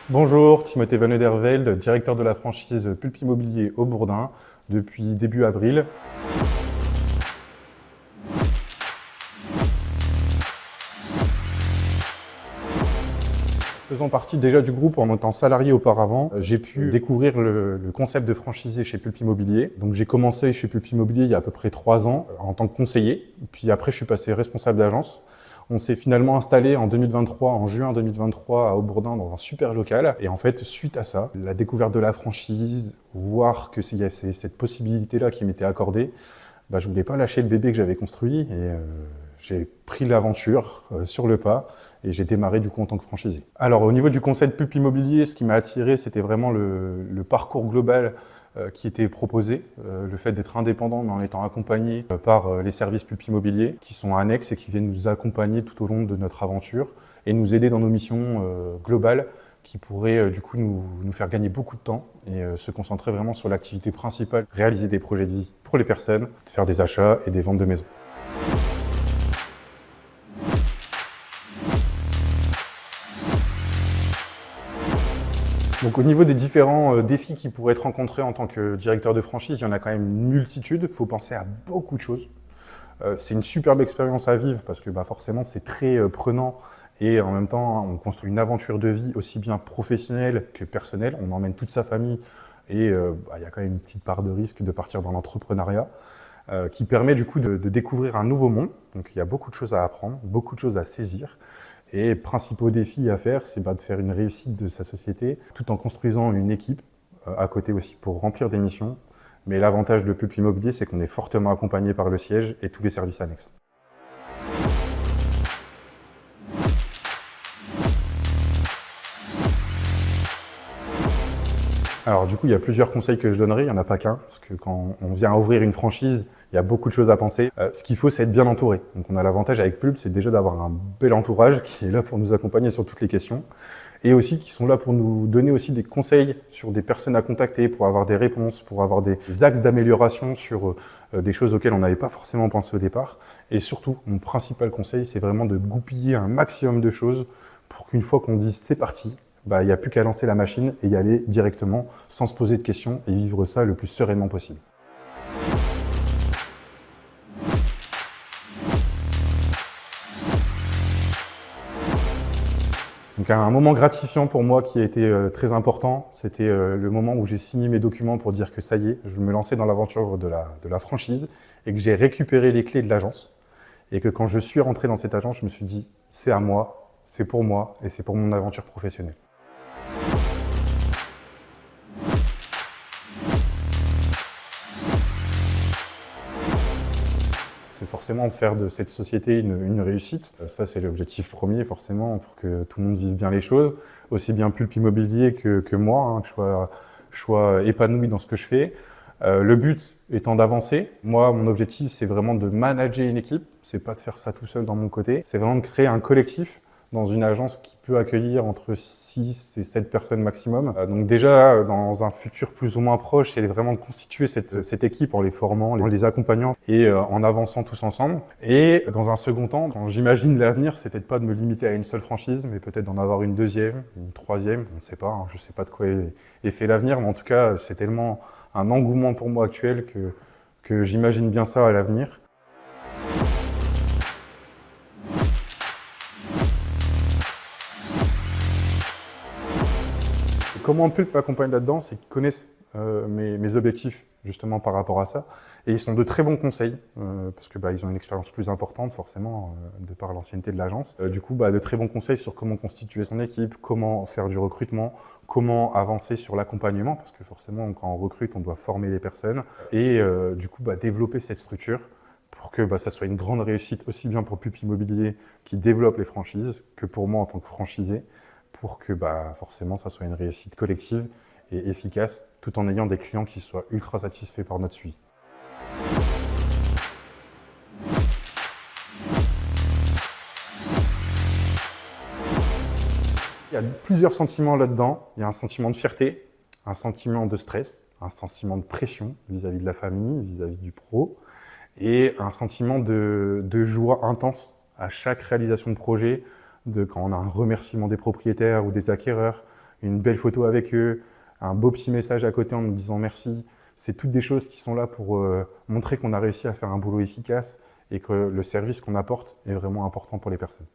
Bonjour, Timothée Van Edervelde, directeur de la franchise Pulp Immobilier au Bourdin depuis début avril. Faisant partie déjà du groupe en étant salarié auparavant, j'ai pu découvrir le concept de franchisé chez Pulp Immobilier. Donc j'ai commencé chez Pulp Immobilier il y a à peu près 3 ans en tant que conseiller. Puis après, je suis passé responsable d'agence. On s'est finalement installé en 2023, en juin 2023 à Aubourdin dans un super local. Et en fait, suite à ça, la découverte de la franchise, voir que s'il y a cette possibilité-là qui m'était accordée, je voulais pas lâcher le bébé que j'avais construit et j'ai pris l'aventure sur le pas et j'ai démarré du coup en tant que franchisé. Alors au niveau du concept Pulp Immobilier, ce qui m'a attiré, c'était vraiment le parcours global qui était proposé, le fait d'être indépendant mais en étant accompagné par les services Pulp Immobilier qui sont annexes et qui viennent nous accompagner tout au long de notre aventure et nous aider dans nos missions globales qui pourraient du coup nous faire gagner beaucoup de temps et se concentrer vraiment sur l'activité principale, réaliser des projets de vie pour les personnes, faire des achats et des ventes de maisons. Donc au niveau des différents défis qui pourraient être rencontrés en tant que directeur de franchise, il y en a quand même une multitude. Il faut penser à beaucoup de choses. C'est une superbe expérience à vivre parce que forcément c'est très prenant et en même temps on construit une aventure de vie aussi bien professionnelle que personnelle. On emmène toute sa famille et il y a quand même une petite part de risque de partir dans l'entrepreneuriat qui permet du coup de découvrir un nouveau monde. Donc il y a beaucoup de choses à apprendre, beaucoup de choses à saisir. Et principaux défis à faire, c'est de faire une réussite de sa société tout en construisant une équipe à côté aussi pour remplir des missions. Mais l'avantage de Pulp Immobilier, c'est qu'on est fortement accompagné par le siège et tous les services annexes. Alors du coup, il y a plusieurs conseils que je donnerai, il n'y en a pas qu'un, parce que quand on vient ouvrir une franchise, il y a beaucoup de choses à penser. Ce qu'il faut, c'est être bien entouré. Donc on a l'avantage avec Pulp, c'est déjà d'avoir un bel entourage qui est là pour nous accompagner sur toutes les questions, et aussi qui sont là pour nous donner aussi des conseils sur des personnes à contacter, pour avoir des réponses, pour avoir des axes d'amélioration sur des choses auxquelles on n'avait pas forcément pensé au départ. Et surtout, mon principal conseil, c'est vraiment de goupiller un maximum de choses pour qu'une fois qu'on dit c'est parti, il n'y a plus qu'à lancer la machine et y aller directement sans se poser de questions et vivre ça le plus sereinement possible. Donc un moment gratifiant pour moi qui a été très important, c'était le moment où j'ai signé mes documents pour dire que ça y est, je me lançais dans l'aventure de la franchise et que j'ai récupéré les clés de l'agence. Et que quand je suis rentré dans cette agence, je me suis dit, c'est à moi, c'est pour moi et c'est pour mon aventure professionnelle. C'est forcément de faire de cette société une réussite. Ça, c'est l'objectif premier, forcément, pour que tout le monde vive bien les choses. Aussi bien Pulp Immobilier que moi, hein, que je sois épanoui dans ce que je fais. Le but étant d'avancer. Moi, mon objectif, c'est vraiment de manager une équipe. C'est pas de faire ça tout seul dans mon côté. C'est vraiment de créer un collectif dans une agence qui peut accueillir entre 6 et 7 personnes maximum. Donc déjà, dans un futur plus ou moins proche, c'est vraiment de constituer cette équipe en les formant, en les accompagnant et en avançant tous ensemble. Et dans un second temps, quand j'imagine l'avenir, c'est peut-être pas de me limiter à une seule franchise, mais peut-être d'en avoir une deuxième, une troisième, on ne sait pas, hein, je ne sais pas de quoi est fait l'avenir, mais en tout cas, c'est tellement un engouement pour moi actuel que j'imagine bien ça à l'avenir. Comment Pulp m'accompagne là-dedans, c'est qu'ils connaissent mes objectifs justement par rapport à ça. Et ils sont de très bons conseils, parce que ils ont une expérience plus importante forcément, de par l'ancienneté de l'agence. Du coup, de très bons conseils sur comment constituer son équipe, comment faire du recrutement, comment avancer sur l'accompagnement, parce que forcément, quand on recrute, on doit former les personnes. Et du coup, développer cette structure pour que ça soit une grande réussite, aussi bien pour Pulp Immobilier qui développe les franchises, que pour moi en tant que franchisé, pour que forcément ça soit une réussite collective et efficace, tout en ayant des clients qui soient ultra satisfaits par notre suivi. Il y a plusieurs sentiments là-dedans. Il y a un sentiment de fierté, un sentiment de stress, un sentiment de pression vis-à-vis de la famille, vis-à-vis du pro, et un sentiment de joie intense à chaque réalisation de projet, quand on a un remerciement des propriétaires ou des acquéreurs, une belle photo avec eux, un beau petit message à côté en nous disant merci. C'est toutes des choses qui sont là pour montrer qu'on a réussi à faire un boulot efficace et que le service qu'on apporte est vraiment important pour les personnes.